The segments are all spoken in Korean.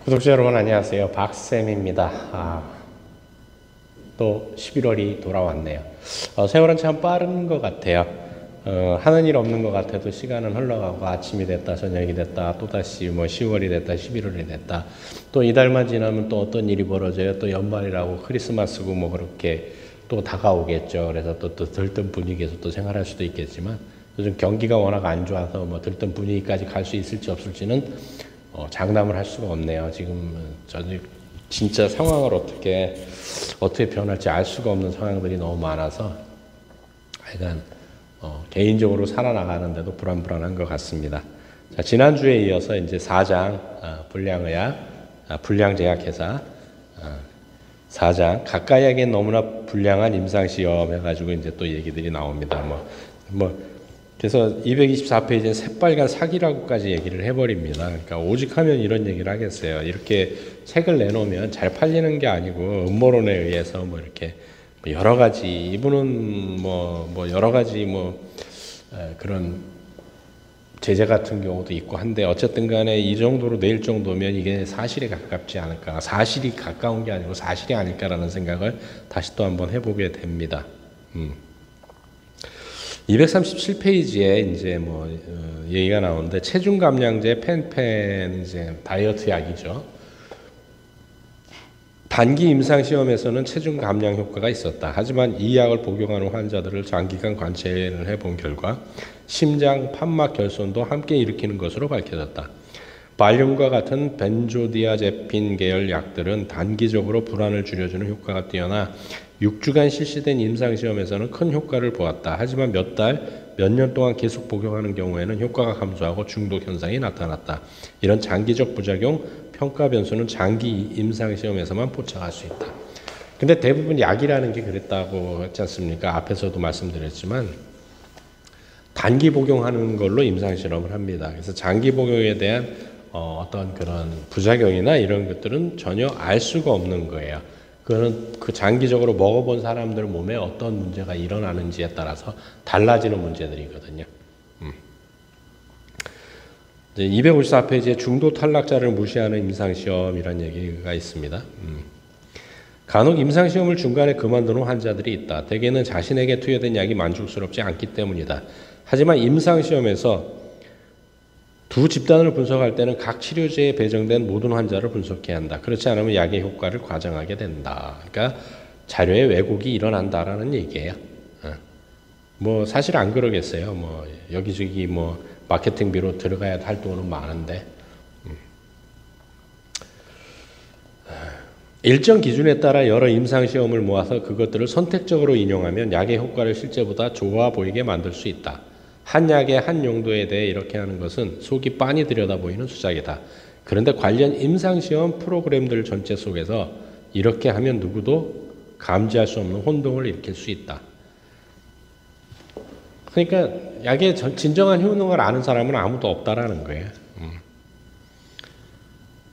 구독자 여러분 안녕하세요. 박쌤입니다. 또 11월이 돌아왔네요. 세월은 참 빠른 것 같아요. 하는 일 없는 것 같아도 시간은 흘러가고 아침이 됐다 저녁이 됐다 또다시 10월이 됐다 11월이 됐다 또 이달만 지나면 또 어떤 일이 벌어져요. 또 연말이라고 크리스마스고 그렇게 또 다가오겠죠. 그래서 또 들뜬 분위기에서 또 생활할 수도 있겠지만 요즘 경기가 워낙 안 좋아서 들뜬 분위기까지 갈 수 있을지 없을지는 장담을 할 수가 없네요. 지금 저는 진짜 상황을 어떻게 변할지 알 수가 없는 상황들이 너무 많아서 하여간 개인적으로 살아나가는데도 불안한 것 같습니다. 자, 지난주에 이어서 이제 4장 불량제약회사 4장 가까이 하기엔 너무나 불량한 임상시험 해가지고 이제 또 얘기들이 나옵니다. 그래서 224페이지는 새빨간 사기라고까지 얘기를 해버립니다. 그러니까 오직하면 이런 얘기를 하겠어요. 이렇게 책을 내놓으면 잘 팔리는 게 아니고 음모론에 의해서 이렇게 여러 가지 이분은 여러 가지 그런 제재 같은 경우도 있고 한데 어쨌든 간에 이 정도로 낼 정도면 이게 사실에 가깝지 않을까. 사실이 가까운 게 아니고 사실이 아닐까라는 생각을 다시 또 한번 해보게 됩니다. 237페이지에 이제 얘기가 나오는데 체중 감량제 펜펜 이제 다이어트 약이죠. 단기 임상 시험에서는 체중 감량 효과가 있었다. 하지만 이 약을 복용하는 환자들을 장기간 관찰을 해본 결과 심장, 판막 결손도 함께 일으키는 것으로 밝혀졌다. 발륨과 같은 벤조디아제핀 계열 약들은 단기적으로 불안을 줄여주는 효과가 뛰어나 6주간 실시된 임상시험에서는 큰 효과를 보았다. 하지만 몇 년 동안 계속 복용하는 경우에는 효과가 감소하고 중독 현상이 나타났다. 이런 장기적 부작용, 평가 변수는 장기 임상시험에서만 포착할 수 있다. 근데 대부분 약이라는 게 그랬다고 했지 않습니까? 앞에서도 말씀드렸지만 단기 복용하는 걸로 임상실험을 합니다. 그래서 장기 복용에 대한 어떤 그런 부작용이나 이런 것들은 전혀 알 수가 없는 거예요. 그거는 그 장기적으로 먹어본 사람들 몸에 어떤 문제가 일어나는지에 따라서 달라지는 문제들이거든요. 254페이지에 중도 탈락자를 무시하는 임상시험이라는 얘기가 있습니다. 간혹 임상시험을 중간에 그만두는 환자들이 있다. 대개는 자신에게 투여된 약이 만족스럽지 않기 때문이다. 하지만 임상시험에서 두 집단을 분석할 때는 각 치료제에 배정된 모든 환자를 분석해야 한다. 그렇지 않으면 약의 효과를 과장하게 된다. 그러니까 자료에 왜곡이 일어난다라는 얘기예요. 사실 안 그러겠어요. 여기저기 마케팅비로 들어가야 할 돈은 많은데 일정 기준에 따라 여러 임상시험을 모아서 그것들을 선택적으로 인용하면 약의 효과를 실제보다 좋아 보이게 만들 수 있다. 한 약의 한 용도에 대해 이렇게 하는 것은 속이 빤히 들여다보이는 수작이다. 그런데 관련 임상시험 프로그램들 전체 속에서 이렇게 하면 누구도 감지할 수 없는 혼동을 일으킬 수 있다. 그러니까 약의 진정한 효능을 아는 사람은 아무도 없다라는 거예요.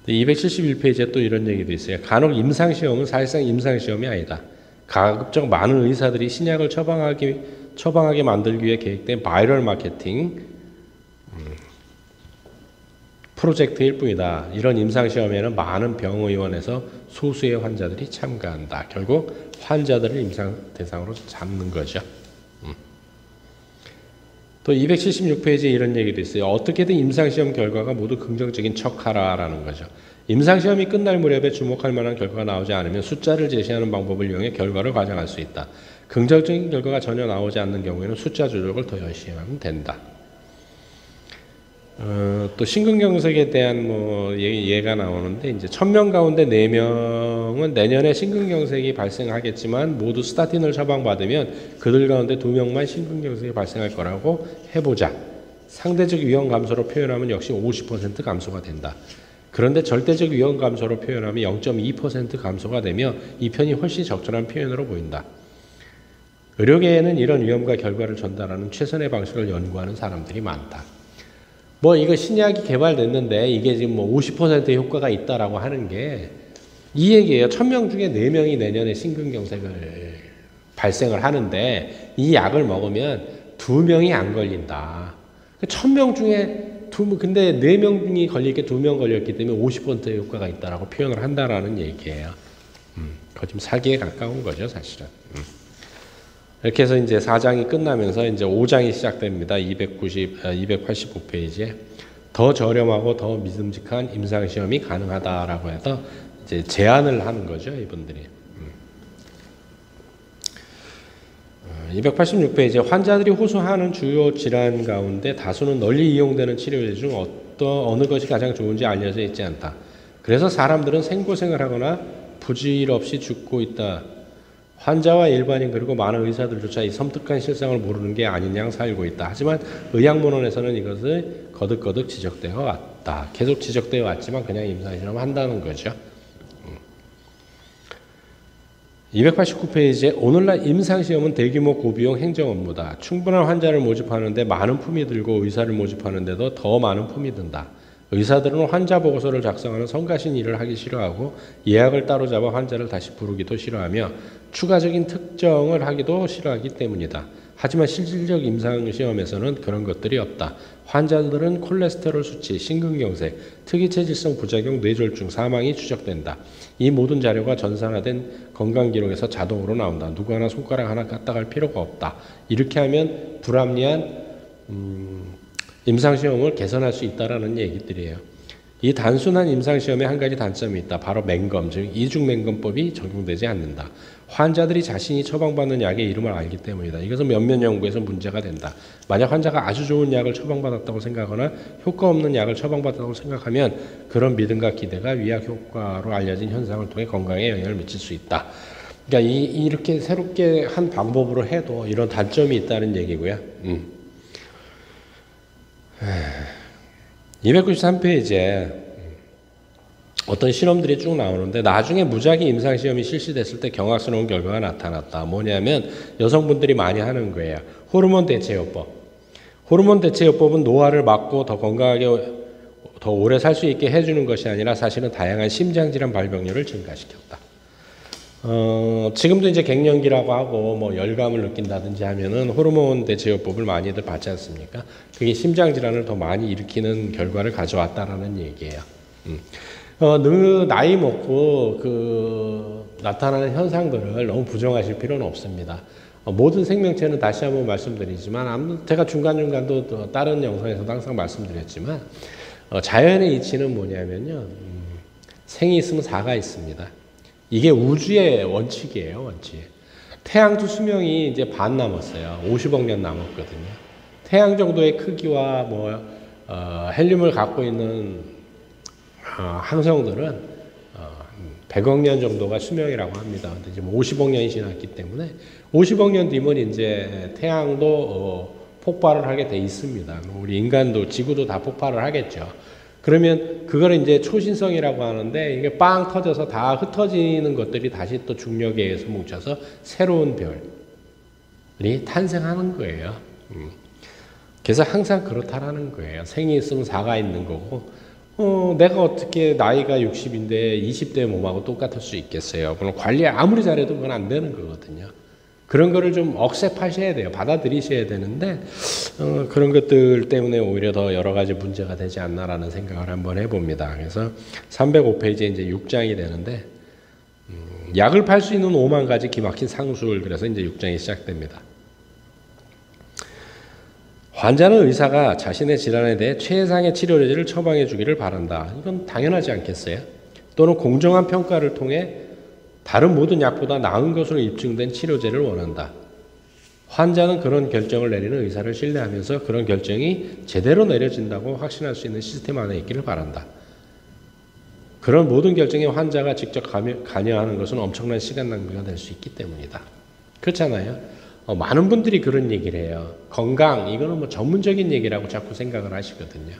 271페이지에 또 이런 얘기도 있어요. 간혹 임상시험은 사실상 임상시험이 아니다. 가급적 많은 의사들이 신약을 처방하게 만들기 위해 계획된 바이럴 마케팅 프로젝트일 뿐이다. 이런 임상시험에는 많은 병의원에서 소수의 환자들이 참가한다. 결국 환자들을 임상 대상으로 잡는 거죠. 또 276페이지에 이런 얘기도 있어요. 어떻게든 임상시험 결과가 모두 긍정적인 척하라라는 거죠. 임상시험이 끝날 무렵에 주목할 만한 결과가 나오지 않으면 숫자를 제시하는 방법을 이용해 결과를 과장할 수 있다. 긍정적인 결과가 전혀 나오지 않는 경우에는 숫자 조작을 더 열심히 하면 된다. 또 심근경색에 대한 예가 나오는데 이제 1000명 가운데 4명은 내년에 심근경색이 발생하겠지만 모두 스타틴을 처방받으면 그들 가운데 2명만 심근경색이 발생할 거라고 해보자. 상대적 위험 감소로 표현하면 역시 50% 감소가 된다. 그런데 절대적 위험 감소로 표현하면 0.2% 감소가 되며 이 편이 훨씬 적절한 표현으로 보인다. 의료계에는 이런 위험과 결과를 전달하는 최선의 방식을 연구하는 사람들이 많다. 이거 신약이 개발됐는데 이게 지금 50%의 효과가 있다라고 하는 게 이 얘기예요. 1000명 중에 4명이 내년에 심근경색을 발생을 하는데 이 약을 먹으면 2명이 안 걸린다. 1000명 중에 근데 4명이 걸릴 게 2명 걸렸기 때문에 50% 효과가 있다라고 표현을 한다라는 얘기예요. 그거 지금 사기에 가까운 거죠, 사실은. 이렇게 해서 이제 4장이 끝나면서 이제 5장이 시작됩니다. 285페이지에 더 저렴하고 더 믿음직한 임상시험이 가능하다라고 해서 이제 제안을 하는 거죠, 이분들이. 286페이지에 환자들이 호소하는 주요 질환 가운데 다수는 널리 이용되는 치료제 중 어느 것이 가장 좋은지 알려져 있지 않다. 그래서 사람들은 생고생을 하거나 부질없이 죽고 있다. 환자와 일반인 그리고 많은 의사들조차 이 섬뜩한 실상을 모르는 게 아닌 양 살고 있다. 하지만 의학문헌에서는 이것을 거듭거듭 지적되어 왔다. 계속 지적되어 왔지만 그냥 임상실험을 한다는 거죠. 289페이지에 오늘날 임상시험은 대규모 고비용 행정 업무다. 충분한 환자를 모집하는데 많은 품이 들고 의사를 모집하는데도 더 많은 품이 든다. 의사들은 환자 보고서를 작성하는 성가신 일을 하기 싫어하고 예약을 따로 잡아 환자를 다시 부르기도 싫어하며 추가적인 특정을 하기도 싫어하기 때문이다. 하지만 실질적 임상시험에서는 그런 것들이 없다. 환자들은 콜레스테롤 수치, 심근경색, 특이체질성 부작용, 뇌졸중, 사망이 추적된다. 이 모든 자료가 전산화된 건강기록에서 자동으로 나온다. 누구 하나 손가락 하나 까딱할 필요가 없다. 이렇게 하면 불합리한 임상시험을 개선할 수 있다는 얘기들이에요. 이 단순한 임상시험에 한 가지 단점이 있다. 바로 맹검, 즉 이중맹검법이 적용되지 않는다. 환자들이 자신이 처방받는 약의 이름을 알기 때문이다. 이것은 몇몇 연구에서 문제가 된다. 만약 환자가 아주 좋은 약을 처방받았다고 생각하거나 효과 없는 약을 처방받았다고 생각하면 그런 믿음과 기대가 위약 효과로 알려진 현상을 통해 건강에 영향을 미칠 수 있다. 그러니까 이렇게 새롭게 한 방법으로 해도 이런 단점이 있다는 얘기고요. 293페이지에 어떤 실험들이 쭉 나오는데 나중에 무작위 임상시험이 실시됐을 때 경악스러운 결과가 나타났다. 뭐냐면 여성분들이 많이 하는 거예요. 호르몬 대체요법. 호르몬 대체요법은 노화를 막고 더 건강하게 더 오래 살 수 있게 해주는 것이 아니라 사실은 다양한 심장질환 발병률을 증가시켰다. 지금도 이제 갱년기라고 하고 뭐 열감을 느낀다든지 하면은 호르몬 대체요법을 많이들 받지 않습니까? 그게 심장질환을 더 많이 일으키는 결과를 가져왔다라는 얘기예요. 나이 먹고 나타나는 현상들을 너무 부정하실 필요는 없습니다. 모든 생명체는 다시 한번 말씀드리지만, 제가 중간중간도 다른 영상에서도 항상 말씀드렸지만, 자연의 이치는 뭐냐면요. 생이 있으면 사가 있습니다. 이게 우주의 원칙이에요, 원칙. 태양도 수명이 이제 반 남았어요. 50억 년 남았거든요. 태양 정도의 크기와 헬륨을 갖고 있는 항성들은 100억 년 정도가 수명이라고 합니다. 근데 지금 50억 년이 지났기 때문에 50억 년 뒤면 이제 태양도 폭발을 하게 돼 있습니다. 우리 인간도 지구도 다 폭발을 하겠죠. 그러면 그걸 이제 초신성이라고 하는데 이게 빵 터져서 다 흩어지는 것들이 다시 또 중력에 의해서 뭉쳐서 새로운 별이 탄생하는 거예요. 그래서 항상 그렇다라는 거예요. 생이 있으면 사가 있는 거고, 내가 어떻게 나이가 60인데 20대 몸하고 똑같을 수 있겠어요. 그럼 관리 아무리 잘해도 그건 안 되는 거거든요. 그런 거를 좀 억셉하셔야 돼요. 받아들이셔야 되는데, 그런 것들 때문에 오히려 더 여러 가지 문제가 되지 않나라는 생각을 한번 해봅니다. 그래서 305페이지에 이제 6장이 되는데, 약을 팔 수 있는 5만 가지 기막힌 상술, 그래서 이제 6장이 시작됩니다. 환자는 의사가 자신의 질환에 대해 최상의 치료제를 처방해 주기를 바란다. 이건 당연하지 않겠어요? 또는 공정한 평가를 통해 다른 모든 약보다 나은 것으로 입증된 치료제를 원한다. 환자는 그런 결정을 내리는 의사를 신뢰하면서 그런 결정이 제대로 내려진다고 확신할 수 있는 시스템 안에 있기를 바란다. 그런 모든 결정에 환자가 직접 관여하는 것은 엄청난 시간 낭비가 될 수 있기 때문이다. 그렇잖아요. 많은 분들이 그런 얘기를 해요. 건강, 이거는 뭐 전문적인 얘기라고 자꾸 생각을 하시거든요.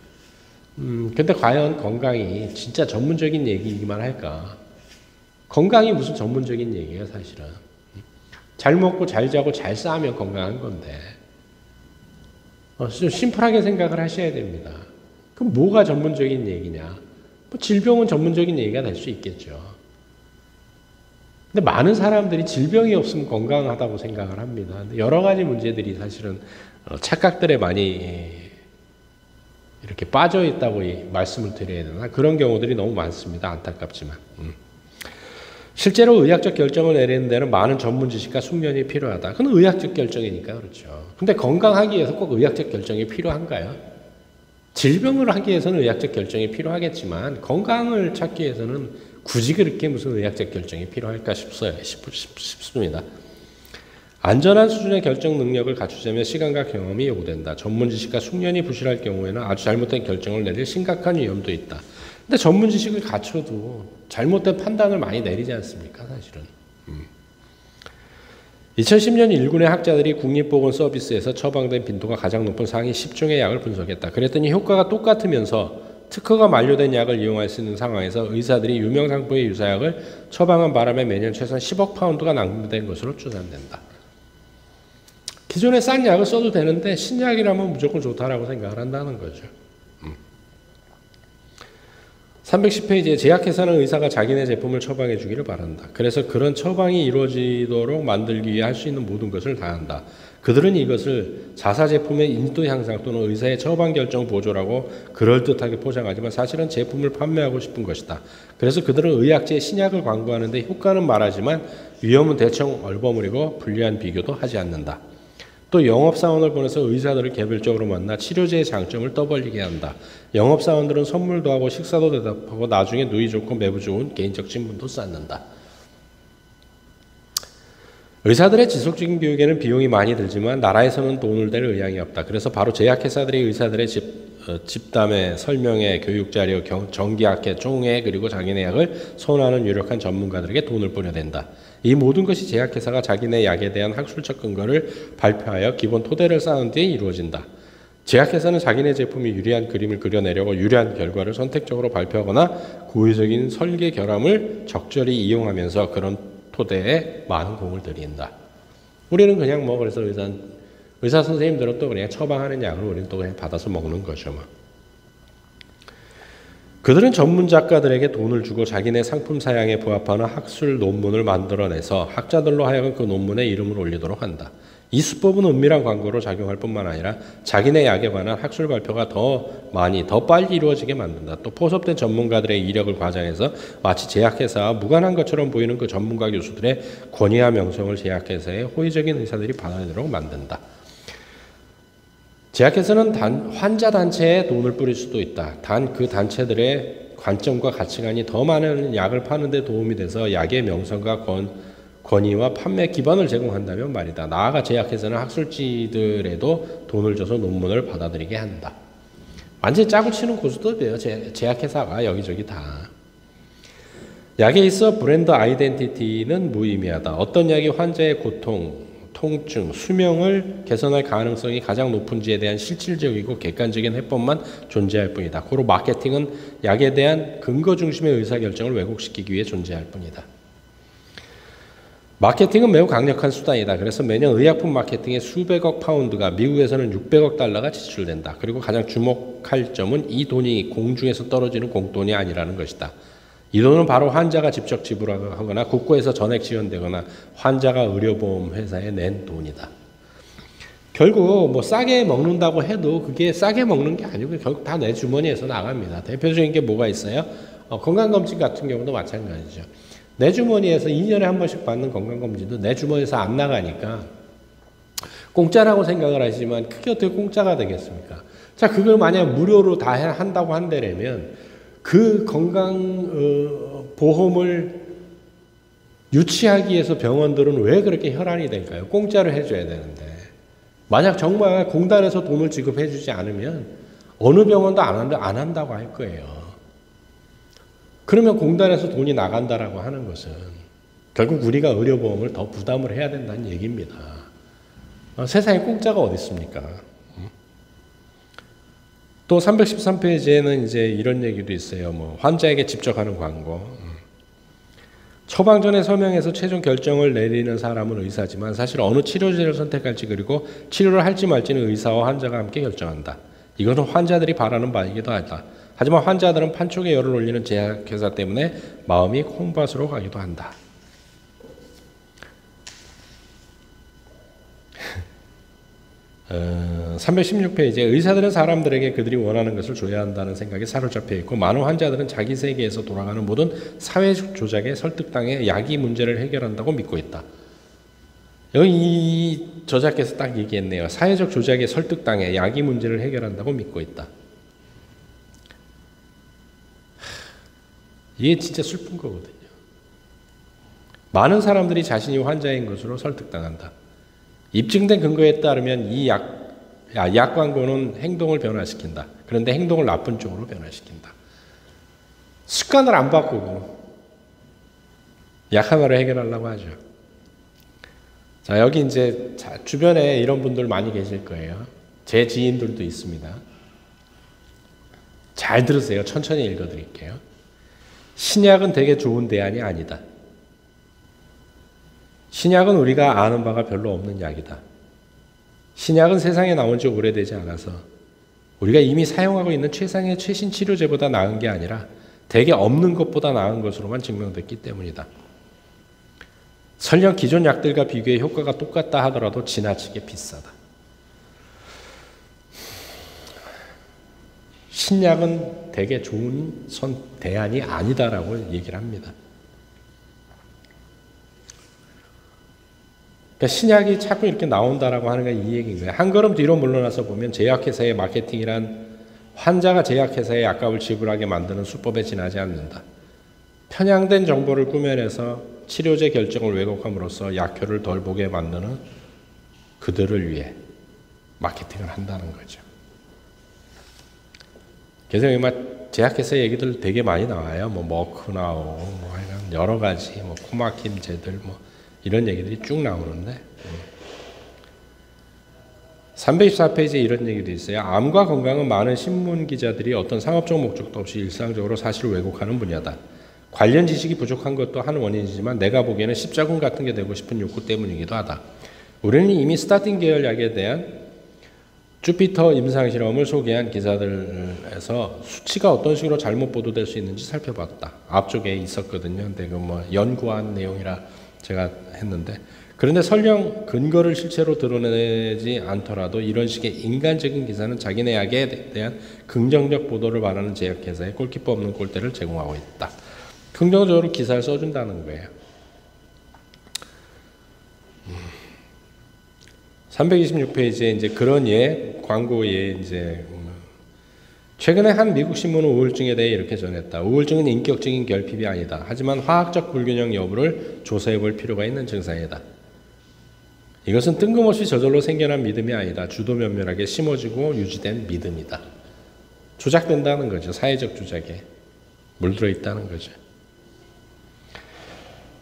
근데 과연 건강이 진짜 전문적인 얘기이기만 할까? 건강이 무슨 전문적인 얘기예요, 사실은. 잘 먹고 잘 자고 잘 싸면 건강한 건데. 좀 심플하게 생각을 하셔야 됩니다. 그럼 뭐가 전문적인 얘기냐? 질병은 전문적인 얘기가 될 수 있겠죠. 근데 많은 사람들이 질병이 없으면 건강하다고 생각을 합니다. 근데 여러 가지 문제들이 사실은 착각들에 많이 이렇게 빠져 있다고 말씀을 드려야 되나? 그런 경우들이 너무 많습니다. 안타깝지만. 실제로 의학적 결정을 내리는 데는 많은 전문 지식과 숙련이 필요하다. 그건 의학적 결정이니까 그렇죠. 근데 건강하기 위해서 꼭 의학적 결정이 필요한가요? 질병을 하기 위해서는 의학적 결정이 필요하겠지만 건강을 찾기 위해서는 굳이 그렇게 무슨 의학적 결정이 필요할까 싶습니다. 안전한 수준의 결정 능력을 갖추려면 시간과 경험이 요구된다. 전문 지식과 숙련이 부실할 경우에는 아주 잘못된 결정을 내릴 심각한 위험도 있다. 근데 전문 지식을 갖춰도 잘못된 판단을 많이 내리지 않습니까, 사실은. 2010년 일군의 학자들이 국립보건서비스에서 처방된 빈도가 가장 높은 상위 10종의 약을 분석했다. 그랬더니 효과가 똑같으면서 특허가 만료된 약을 이용할 수 있는 상황에서 의사들이 유명 상품의 유사약을 처방한 바람에 매년 최소한 10억 파운드가 낭비된 것으로 추산된다. 기존에 싼 약을 써도 되는데 신약이라면 무조건 좋다라고 생각을 한다는 거죠. 310페이지에 제약회사는 의사가 자기네 제품을 처방해 주기를 바란다. 그래서 그런 처방이 이루어지도록 만들기 위해 할 수 있는 모든 것을 다한다. 그들은 이것을 자사 제품의 인도 향상 또는 의사의 처방 결정 보조라고 그럴듯하게 포장하지만 사실은 제품을 판매하고 싶은 것이다. 그래서 그들은 의약제의 신약을 광고하는데 효과는 말하지만 위험은 대충 얼버무리고 불리한 비교도 하지 않는다. 또 영업사원을 보내서 의사들을 개별적으로 만나 치료제의 장점을 떠벌리게 한다. 영업사원들은 선물도 하고 식사도 대답하고 나중에 누이 좋고 매부 좋은 개인적 친분도 쌓는다. 의사들의 지속적인 교육에는 비용이 많이 들지만 나라에서는 돈을 댈 의향이 없다. 그래서 바로 제약회사들이 의사들의 집담회, 설명회, 교육자료, 정기학회, 총회 그리고 자기네 약을 선호하는 유력한 전문가들에게 돈을 뿌려댄다. 이 모든 것이 제약회사가 자기네 약에 대한 학술적 근거를 발표하여 기본 토대를 쌓은 뒤에 이루어진다. 제약회사는 자기네 제품이 유리한 그림을 그려내려고 유리한 결과를 선택적으로 발표하거나 고의적인 설계 결함을 적절히 이용하면서 그런 토대에 많은 공을 들인다. 우리는 그냥 그래서 의사 선생님들은 또 그냥 처방하는 약을 우리는 또 그냥 받아서 먹는 거죠. 그들은 전문 작가들에게 돈을 주고 자기네 상품 사양에 부합하는 학술 논문을 만들어내서 학자들로 하여금 그 논문에 이름을 올리도록 한다. 이 수법은 은밀한 광고로 작용할 뿐만 아니라 자기네 약에 관한 학술 발표가 더 많이, 더 빨리 이루어지게 만든다. 또 포섭된 전문가들의 이력을 과장해서 마치 제약회사와 무관한 것처럼 보이는 그 전문가 교수들의 권위와 명성을 제약회사의 호의적인 의사들이 받아내도록 만든다. 제약회사는 환자 단체에 돈을 뿌릴 수도 있다. 단 그 단체들의 관점과 가치관이 더 많은 약을 파는 데 도움이 돼서 약의 명성과 권위와 판매 기반을 제공한다면 말이다. 나아가 제약회사는 학술지들에도 돈을 줘서 논문을 받아들이게 한다. 완전히 짜고 치는 고수도 돼요. 제약회사가 여기저기 다. 약에 있어 브랜드 아이덴티티는 무의미하다. 어떤 약이 환자의 고통, 통증, 수명을 개선할 가능성이 가장 높은지에 대한 실질적이고 객관적인 해법만 존재할 뿐이다. 고로 마케팅은 약에 대한 근거 중심의 의사결정을 왜곡시키기 위해 존재할 뿐이다. 마케팅은 매우 강력한 수단이다. 그래서 매년 의약품 마케팅에 수백억 파운드가, 미국에서는 600억 달러가 지출된다. 그리고 가장 주목할 점은 이 돈이 공중에서 떨어지는 공돈이 아니라는 것이다. 이 돈은 바로 환자가 직접 지불하거나 국고에서 전액 지원되거나 환자가 의료보험 회사에 낸 돈이다. 결국 싸게 먹는다고 해도 그게 싸게 먹는 게 아니고 결국 다 내 주머니에서 나갑니다. 대표적인 게 뭐가 있어요? 건강검진 같은 경우도 마찬가지죠. 내 주머니에서 2년에 한 번씩 받는 건강검진도 내 주머니에서 안 나가니까 공짜라고 생각을 하시지만 그게 어떻게 공짜가 되겠습니까? 자, 그걸 만약 무료로 다 한다고 한다면 그 건강보험을 유치하기 위해서 병원들은 왜 그렇게 혈안이 될까요? 공짜로 해줘야 되는데. 만약 정말 공단에서 돈을 지급해 주지 않으면 어느 병원도 안 한다고 할 거예요. 그러면 공단에서 돈이 나간다라고 하는 것은 결국 우리가 의료보험을 더 부담을 해야 된다는 얘기입니다. 세상에 공짜가 어디 있습니까? 또 313페이지에는 이제 이런 얘기도 있어요. 환자에게 직접 하는 광고. 처방 전에 서명해서 최종 결정을 내리는 사람은 의사지만 사실 어느 치료제를 선택할지 그리고 치료를 할지 말지는 의사와 환자가 함께 결정한다. 이것은 환자들이 바라는 바이기도 하다. 하지만 환자들은 판촉에 열을 올리는 제약회사 때문에 마음이 콩밭으로 가기도 한다. 316페이지에 의사들은 사람들에게 그들이 원하는 것을 줘야 한다는 생각에 사로잡혀 있고 많은 환자들은 자기 세계에서 돌아가는 모든 사회적 조작에 설득당해 약이 문제를 해결한다고 믿고 있다. 여기 이 저자께서 딱 얘기했네요. 사회적 조작에 설득당해 약이 문제를 해결한다고 믿고 있다. 이게 진짜 슬픈 거거든요. 많은 사람들이 자신이 환자인 것으로 설득당한다. 입증된 근거에 따르면 이 약 광고는 행동을 변화시킨다. 그런데 행동을 나쁜 쪽으로 변화시킨다. 습관을 안 바꾸고 약 하나로 해결하려고 하죠. 자, 여기 이제 주변에 이런 분들 많이 계실 거예요. 제 지인들도 있습니다. 잘 들으세요. 천천히 읽어드릴게요. 신약은 되게 좋은 대안이 아니다. 신약은 우리가 아는 바가 별로 없는 약이다. 신약은 세상에 나온 지 오래되지 않아서 우리가 이미 사용하고 있는 최상의 최신 치료제보다 나은 게 아니라 대개 없는 것보다 나은 것으로만 증명됐기 때문이다. 설령 기존 약들과 비교해 효과가 똑같다 하더라도 지나치게 비싸다. 신약은 되게 좋은 대안이 아니다라고 얘기를 합니다. 그러니까 신약이 자꾸 이렇게 나온다라고 하는 건 이 얘기인 거예요. 한 걸음 뒤로 물러나서 보면 제약회사의 마케팅이란 환자가 제약회사에 약값을 지불하게 만드는 수법에 지나지 않는다. 편향된 정보를 꾸며내서 치료제 결정을 왜곡함으로써 약효를 덜 보게 만드는 그들을 위해 마케팅을 한다는 거죠. 그래서 제약회사 얘기들 되게 많이 나와요. 머크 나오고, 여러 가지, 코막힘제들, 이런 얘기들이 쭉 나오는데 324페이지에 이런 얘기도 있어요. 암과 건강은 많은 신문 기자들이 어떤 상업적 목적도 없이 일상적으로 사실을 왜곡하는 분야다. 관련 지식이 부족한 것도 한 원인이지만 내가 보기에는 십자군 같은 게 되고 싶은 욕구 때문이기도 하다. 우리는 이미 스타틴 계열 약에 대한 주피터 임상실험을 소개한 기사들에서 수치가 어떤 식으로 잘못 보도될 수 있는지 살펴봤다. 앞쪽에 있었거든요. 근데 연구한 내용이라 제가 했는데, 그런데 설령 근거를 실체로 드러내지 않더라도 이런 식의 인간적인 기사는 자기네 약에 대한 긍정적 보도를 바라는 제약회사에 골키퍼 없는 꼴대를 제공하고 있다. 긍정적으로 기사를 써준다는 거예요. 326페이지에 이제 그런 광고에 이제 최근에 한 미국 신문은 우울증에 대해 이렇게 전했다. 우울증은 인격적인 결핍이 아니다. 하지만 화학적 불균형 여부를 조사해 볼 필요가 있는 증상이다. 이것은 뜬금없이 저절로 생겨난 믿음이 아니다. 주도 면밀하게 심어지고 유지된 믿음이다. 조작된다는 거죠. 사회적 조작에 물들어 있다는 거죠.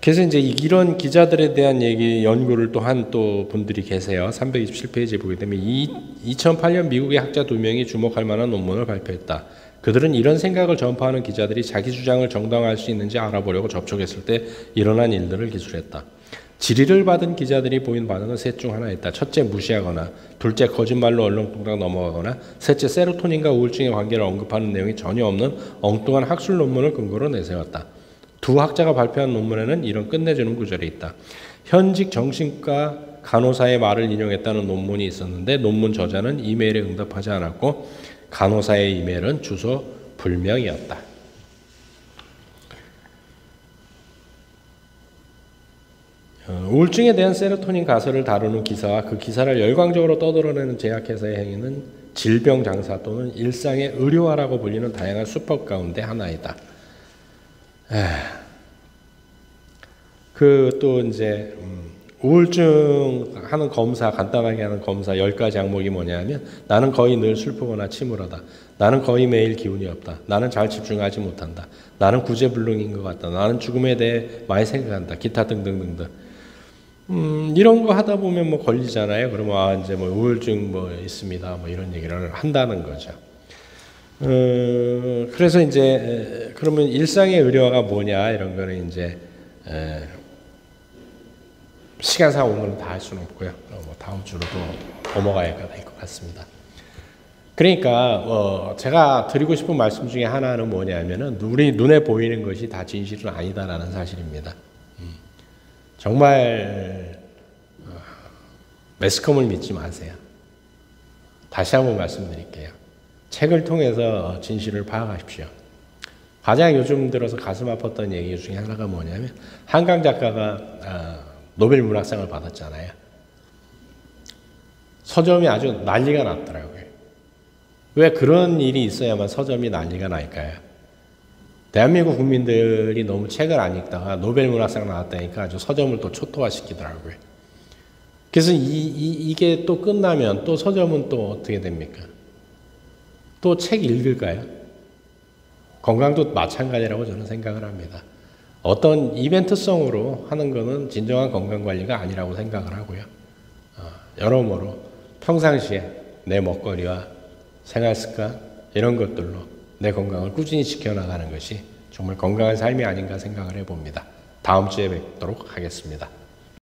그래서 이제 이런 기자들에 대한 연구를 또 분들이 계세요. 327페이지에 보게 되면 2008년 미국의 학자 2명이 주목할 만한 논문을 발표했다. 그들은 이런 생각을 전파하는 기자들이 자기 주장을 정당화할 수 있는지 알아보려고 접촉했을 때 일어난 일들을 기술했다. 질의를 받은 기자들이 보인 반응은 셋 중 하나였다. 첫째, 무시하거나, 둘째, 거짓말로 얼렁뚱땅 넘어가거나, 셋째, 세로토닌과 우울증의 관계를 언급하는 내용이 전혀 없는 엉뚱한 학술 논문을 근거로 내세웠다. 두 학자가 발표한 논문에는 이런 끝내주는 구절이 있다. 현직 정신과 간호사의 말을 인용했다는 논문이 있었는데 논문 저자는 이메일에 응답하지 않았고 간호사의 이메일은 주소 불명이었다. 우울증에 대한 세로토닌 가설을 다루는 기사와 그 기사를 열광적으로 떠들어내는 제약회사의 행위는 질병 장사 또는 일상의 의료화라고 불리는 다양한 수법 가운데 하나이다. 또 이제 우울증 하는 검사, 간단하게 하는 검사 10가지 항목이 뭐냐면 나는 거의 늘 슬프거나 침울하다. 나는 거의 매일 기운이 없다. 나는 잘 집중하지 못한다. 나는 구제불능인 것 같다. 나는 죽음에 대해 많이 생각한다. 기타 등등등등. 이런 거 하다 보면 걸리잖아요. 그러면 이제 우울증 있습니다. 이런 얘기를 한다는 거죠. 그래서 이제 그러면 일상의 의료가 뭐냐 이런 거는 이제 시간상 오늘은 다 할 수는 없고요. 다음 주로도 넘어가야 될 것 같습니다. 그러니까 제가 드리고 싶은 말씀 중에 하나는 뭐냐면은 우리 눈에 보이는 것이 다 진실은 아니다라는 사실입니다. 정말 매스컴을 믿지 마세요. 다시 한번 말씀드릴게요. 책을 통해서 진실을 파악하십시오. 가장 요즘 들어서 가슴 아팠던 얘기 중에 하나가 뭐냐면 한강 작가가 노벨 문학상을 받았잖아요. 서점이 아주 난리가 났더라고요. 왜 그런 일이 있어야만 서점이 난리가 날까요? 대한민국 국민들이 너무 책을 안 읽다가 노벨 문학상 나왔다니까 아주 서점을 또 초토화시키더라고요. 그래서 이게 또 끝나면 또 서점은 또 어떻게 됩니까? 또 책 읽을까요? 건강도 마찬가지라고 저는 생각을 합니다. 어떤 이벤트성으로 하는 것은 진정한 건강관리가 아니라고 생각을 하고요. 여러모로 평상시에 내 먹거리와 생활습관 이런 것들로 내 건강을 꾸준히 지켜나가는 것이 정말 건강한 삶이 아닌가 생각을 해봅니다. 다음 주에 뵙도록 하겠습니다.